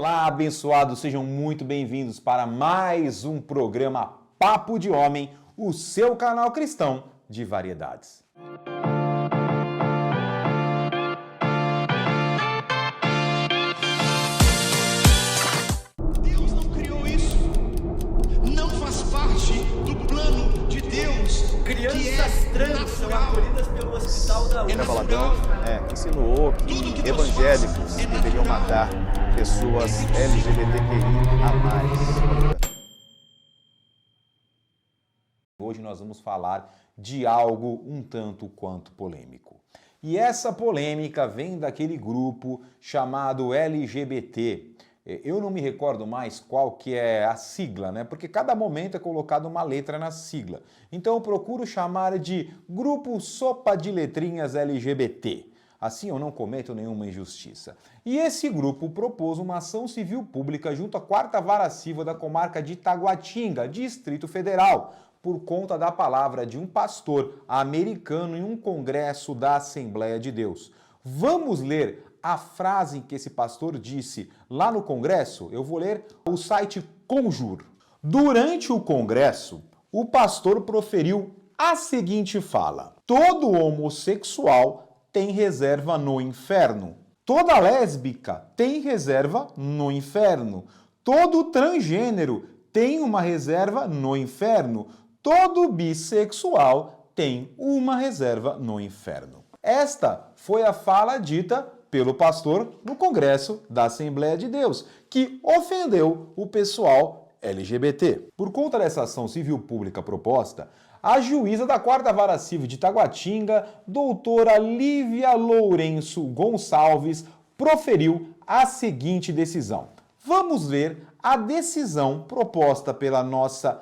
Olá, abençoados, sejam muito bem-vindos para mais um programa Papo de Homem, o seu canal cristão de variedades. Deus não criou isso, não faz parte do plano de Deus. Crianças trans são acolhidas pelo hospital da André Valadão insinuou que evangélicos deveriam matar pessoas LGBTQIA+. Hoje nós vamos falar de algo um tanto quanto polêmico. E essa polêmica vem daquele grupo chamado LGBT. Eu não me recordo mais qual que é a sigla, né? Porque cada momento é colocado uma letra na sigla. Então eu procuro chamar de Grupo Sopa de Letrinhas LGBT. Assim eu não cometo nenhuma injustiça. E esse grupo propôs uma ação civil pública junto à 4ª Vara Civil da comarca de Taguatinga, Distrito Federal, por conta da palavra de um pastor americano em um congresso da Assembleia de Deus. Vamos ler a frase que esse pastor disse lá no congresso? Eu vou ler o site Conjur. Durante o congresso, o pastor proferiu a seguinte fala: todo homossexual tem reserva no inferno. Toda lésbica tem reserva no inferno. Todo transgênero tem uma reserva no inferno. Todo bissexual tem uma reserva no inferno. Esta foi a fala dita pelo pastor no Congresso da Assembleia de Deus, que ofendeu o pessoal LGBT. Por conta dessa ação civil pública proposta, a juíza da 4ª Vara Civil de Taguatinga, doutora Lívia Lourenço Gonçalves, proferiu a seguinte decisão. Vamos ver a decisão proposta pela nossa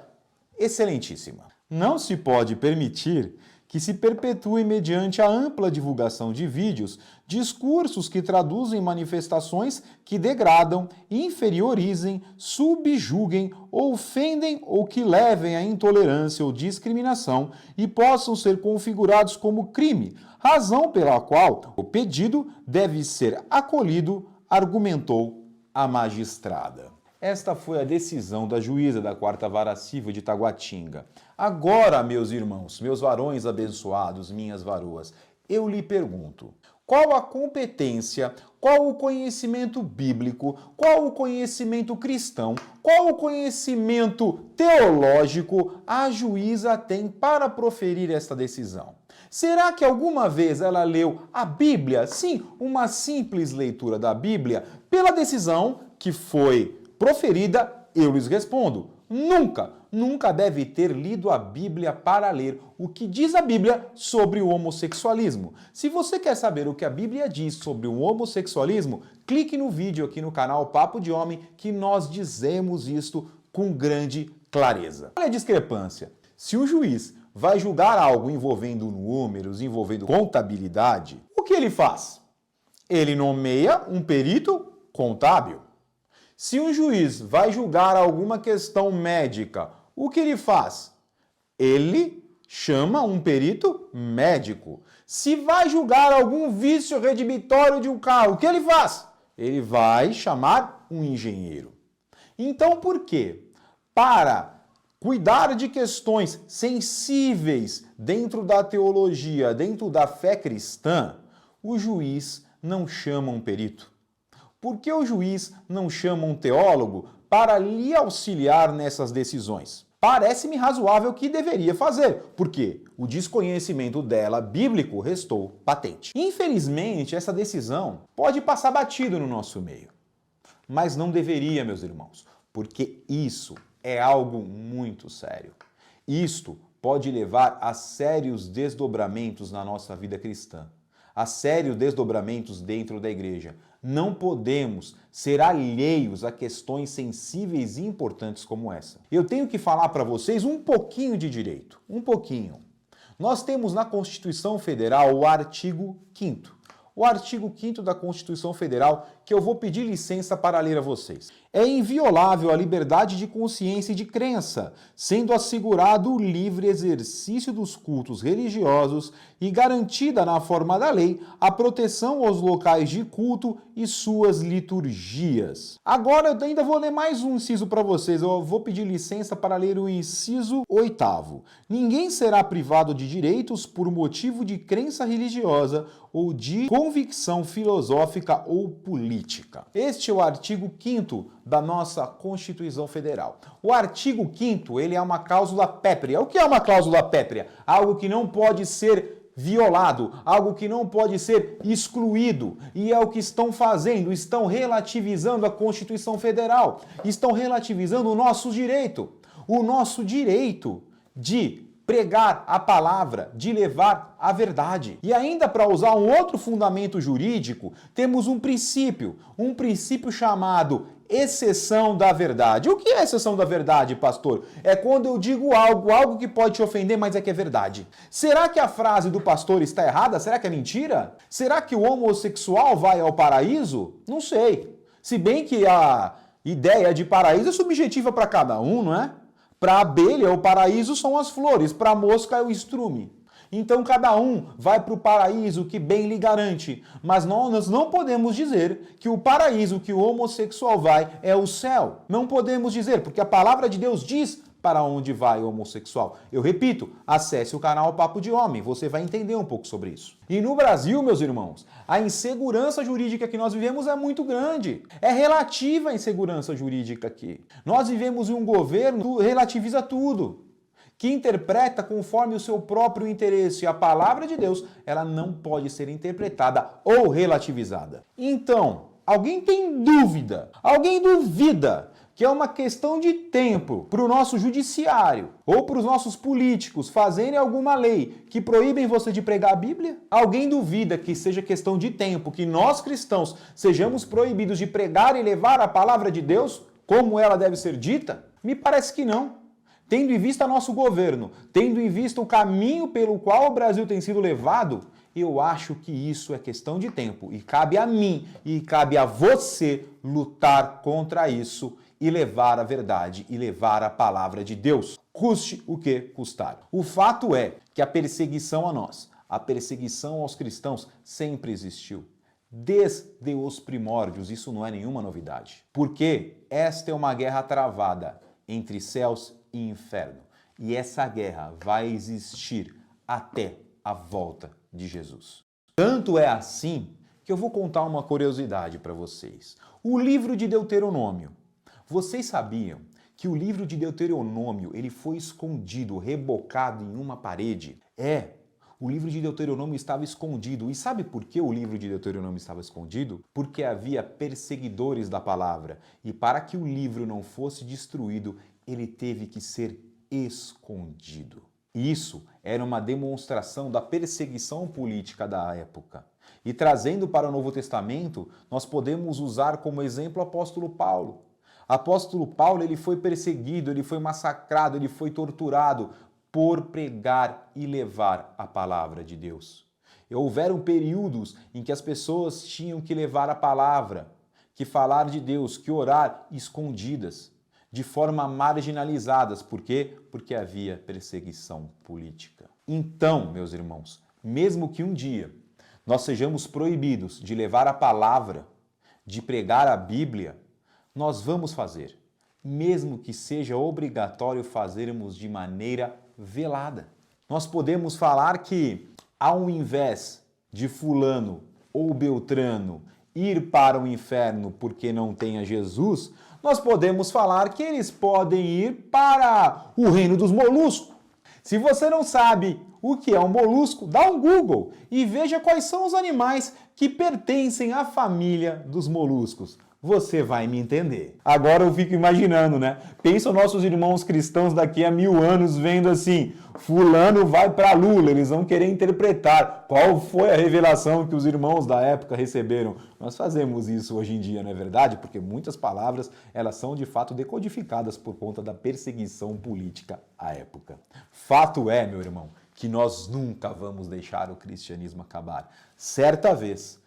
excelentíssima. Não se pode permitir que se perpetue mediante a ampla divulgação de vídeos, discursos que traduzem manifestações que degradam, inferiorizem, subjuguem, ofendem ou que levem à intolerância ou discriminação e possam ser configurados como crime, razão pela qual o pedido deve ser acolhido, argumentou a magistrada. Esta foi a decisão da juíza da 4ª Vara Civil de Taguatinga. Agora, meus irmãos, meus varões abençoados, minhas varoas, eu lhe pergunto, qual a competência, qual o conhecimento bíblico, qual o conhecimento cristão, qual o conhecimento teológico a juíza tem para proferir esta decisão? Será que alguma vez ela leu a Bíblia? Sim, uma simples leitura da Bíblia pela decisão que foi proferida, eu lhes respondo, nunca deve ter lido a Bíblia para ler o que diz a Bíblia sobre o homossexualismo. Se você quer saber o que a Bíblia diz sobre o homossexualismo, clique no vídeo aqui no canal Papo de Homem que nós dizemos isto com grande clareza. Olha a discrepância. Se o juiz vai julgar algo envolvendo números, envolvendo contabilidade, o que ele faz? Ele nomeia um perito contábil. Se um juiz vai julgar alguma questão médica, o que ele faz? Ele chama um perito médico. Se vai julgar algum vício redimitório de um carro, o que ele faz? Ele vai chamar um engenheiro. Então, por quê? Para cuidar de questões sensíveis dentro da teologia, dentro da fé cristã, o juiz não chama um perito. Por que o juiz não chama um teólogo para lhe auxiliar nessas decisões? Parece-me razoável que deveria fazer, porque o desconhecimento dela bíblico restou patente. Infelizmente, essa decisão pode passar batido no nosso meio. Mas não deveria, meus irmãos, porque isso é algo muito sério. Isto pode levar a sérios desdobramentos na nossa vida cristã, a sérios desdobramentos dentro da igreja. Não podemos ser alheios a questões sensíveis e importantes como essa. Eu tenho que falar para vocês um pouquinho de direito, um pouquinho. Nós temos na Constituição Federal o artigo 5º. O artigo 5º da Constituição Federal que eu vou pedir licença para ler a vocês. É inviolável a liberdade de consciência e de crença, sendo assegurado o livre exercício dos cultos religiosos e garantida na forma da lei a proteção aos locais de culto e suas liturgias. Agora eu ainda vou ler mais um inciso para vocês. Eu vou pedir licença para ler o inciso 8º. Ninguém será privado de direitos por motivo de crença religiosa ou de convicção filosófica ou política. Este é o artigo 5º da nossa Constituição Federal. O artigo 5º, ele é uma cláusula pétrea. O que é uma cláusula pétrea? Algo que não pode ser violado, algo que não pode ser excluído. E é o que estão fazendo, estão relativizando a Constituição Federal, estão relativizando o nosso direito de pregar a palavra, de levar a verdade. E ainda para usar um outro fundamento jurídico, temos um princípio chamado exceção da verdade. O que é exceção da verdade, pastor? É quando eu digo algo que pode te ofender, mas é que é verdade. Será que a frase do pastor está errada? Será que é mentira? Será que o homossexual vai ao paraíso? Não sei. Se bem que a ideia de paraíso é subjetiva para cada um, não é? Para a abelha, o paraíso são as flores, para a mosca é o estrume. Então cada um vai para o paraíso que bem lhe garante. Mas nós não podemos dizer que o paraíso que o homossexual vai é o céu. Não podemos dizer, porque a palavra de Deus diz para onde vai o homossexual. Eu repito, acesse o canal Papo de Homem, você vai entender um pouco sobre isso. E no Brasil, meus irmãos, a insegurança jurídica que nós vivemos é muito grande. É relativa a insegurança jurídica aqui. Nós vivemos em um governo que relativiza tudo, que interpreta conforme o seu próprio interesse. A palavra de Deus, ela não pode ser interpretada ou relativizada. Então, alguém tem dúvida? Alguém duvida que é uma questão de tempo para o nosso judiciário ou para os nossos políticos fazerem alguma lei que proíbem você de pregar a Bíblia? Alguém duvida que seja questão de tempo que nós cristãos sejamos proibidos de pregar e levar a palavra de Deus como ela deve ser dita? Me parece que não. Tendo em vista nosso governo, tendo em vista o caminho pelo qual o Brasil tem sido levado, eu acho que isso é questão de tempo e cabe a mim e cabe a você lutar contra isso e levar a verdade e levar a palavra de Deus, custe o que custar. O fato é que a perseguição a nós, a perseguição aos cristãos sempre existiu. Desde os primórdios, isso não é nenhuma novidade. Porque esta é uma guerra travada entre céus e inferno. E essa guerra vai existir até a volta de Jesus. Tanto é assim que eu vou contar uma curiosidade para vocês. O livro de Deuteronômio. Vocês sabiam que o livro de Deuteronômio ele foi escondido, rebocado em uma parede? O livro de Deuteronômio estava escondido. E sabe por que o livro de Deuteronômio estava escondido? Porque havia perseguidores da palavra. E para que o livro não fosse destruído, ele teve que ser escondido. Isso era uma demonstração da perseguição política da época. E trazendo para o Novo Testamento, nós podemos usar como exemplo o apóstolo Paulo. Apóstolo Paulo, ele foi perseguido, ele foi massacrado, ele foi torturado por pregar e levar a palavra de Deus. E houveram períodos em que as pessoas tinham que levar a palavra, que falar de Deus, que orar escondidas, de forma marginalizadas. Por quê? Porque havia perseguição política. Então, meus irmãos, mesmo que um dia nós sejamos proibidos de levar a palavra, de pregar a Bíblia, nós vamos fazer, mesmo que seja obrigatório fazermos de maneira velada. Nós podemos falar que, ao invés de fulano ou beltrano ir para o inferno porque não tem a Jesus, nós podemos falar que eles podem ir para o reino dos moluscos. Se você não sabe o que é um molusco, dá um Google e veja quais são os animais que pertencem à família dos moluscos. Você vai me entender. Agora eu fico imaginando, né? Pensa os nossos irmãos cristãos daqui a 1000 anos vendo assim, fulano vai para Lula, eles vão querer interpretar qual foi a revelação que os irmãos da época receberam. Nós fazemos isso hoje em dia, não é verdade? Porque muitas palavras, elas são de fato decodificadas por conta da perseguição política à época. Fato é, meu irmão, que nós nunca vamos deixar o cristianismo acabar. Certa vez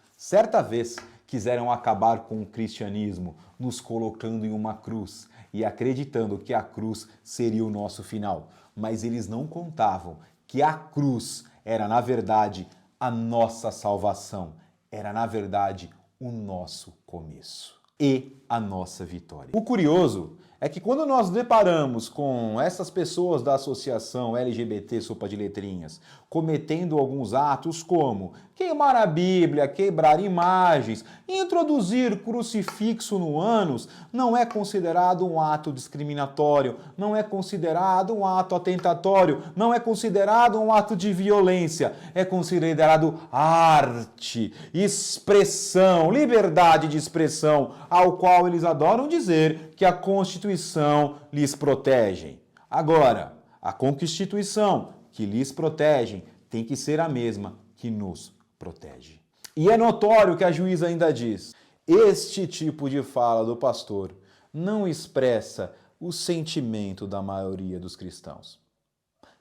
quiseram acabar com o cristianismo, nos colocando em uma cruz e acreditando que a cruz seria o nosso final. Mas eles não contavam que a cruz era, na verdade, a nossa salvação. Era, na verdade, o nosso começo e a nossa vitória. O curioso é que quando nós deparamos com essas pessoas da associação LGBT Sopa de Letrinhas cometendo alguns atos como queimar a Bíblia, quebrar imagens, introduzir crucifixo no ânus, não é considerado um ato discriminatório, não é considerado um ato atentatório, não é considerado um ato de violência, é considerado arte, expressão, liberdade de expressão, ao qual eles adoram dizer que a Constituição lhes protege. Agora, a Constituição que lhes protege tem que ser a mesma que nos protege. E é notório que a juíza ainda diz: este tipo de fala do pastor não expressa o sentimento da maioria dos cristãos.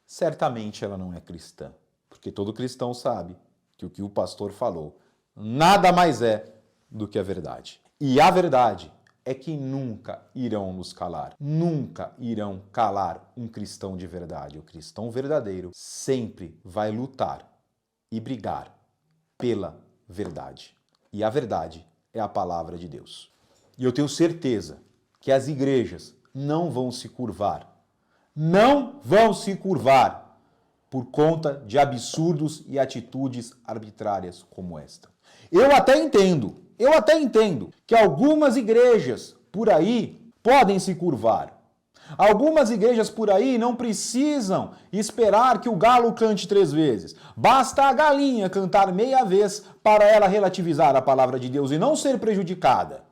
Certamente ela não é cristã, porque todo cristão sabe que o que o pastor falou nada mais é do que a verdade. E a verdade é que nunca irão nos calar. Nunca irão calar um cristão de verdade. O cristão verdadeiro sempre vai lutar e brigar pela verdade. E a verdade é a palavra de Deus. E eu tenho certeza que as igrejas não vão se curvar. Não vão se curvar por conta de absurdos e atitudes arbitrárias como esta. Eu até entendo que algumas igrejas por aí podem se curvar. Algumas igrejas por aí não precisam esperar que o galo cante 3 vezes. Basta a galinha cantar meia vez para ela relativizar a palavra de Deus e não ser prejudicada.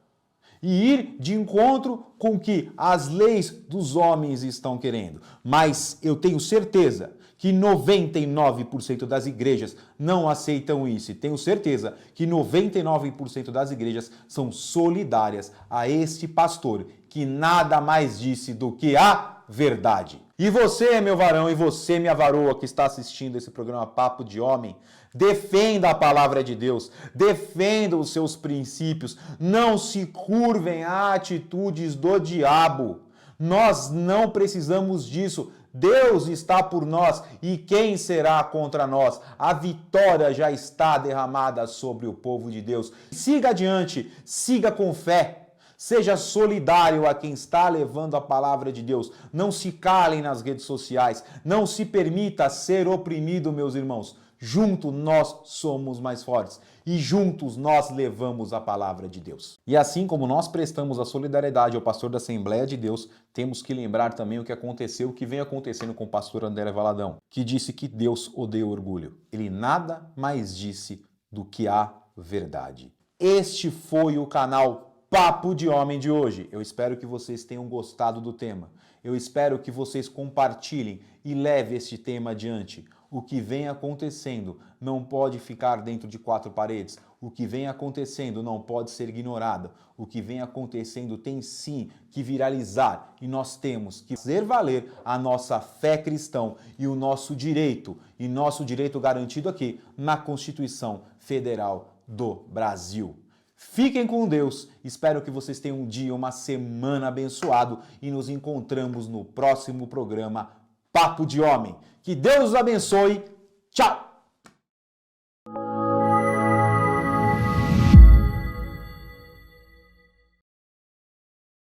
E ir de encontro com o que as leis dos homens estão querendo. Mas eu tenho certeza que 99% das igrejas não aceitam isso. E tenho certeza que 99% das igrejas são solidárias a este pastor que nada mais disse do que a verdade. E você, meu varão, e você, minha varoa, que está assistindo esse programa Papo de Homem, defenda a palavra de Deus, defenda os seus princípios, não se curvem a atitudes do diabo. Nós não precisamos disso. Deus está por nós e quem será contra nós? A vitória já está derramada sobre o povo de Deus. Siga adiante, siga com fé. Seja solidário a quem está levando a palavra de Deus. Não se calem nas redes sociais. Não se permita ser oprimido, meus irmãos. Juntos nós somos mais fortes e juntos nós levamos a palavra de Deus. E assim como nós prestamos a solidariedade ao pastor da Assembleia de Deus, temos que lembrar também o que aconteceu, o que vem acontecendo com o pastor André Valadão, que disse que Deus odeia o orgulho. Ele nada mais disse do que a verdade. Este foi o canal Papo de Homem de hoje. Eu espero que vocês tenham gostado do tema. Eu espero que vocês compartilhem e levem este tema adiante. O que vem acontecendo não pode ficar dentro de 4 paredes. O que vem acontecendo não pode ser ignorado. O que vem acontecendo tem sim que viralizar. E nós temos que fazer valer a nossa fé cristã e o nosso direito. E nosso direito garantido aqui na Constituição Federal do Brasil. Fiquem com Deus, espero que vocês tenham um dia, uma semana abençoado e nos encontramos no próximo programa Papo de Homem. Que Deus os abençoe, tchau!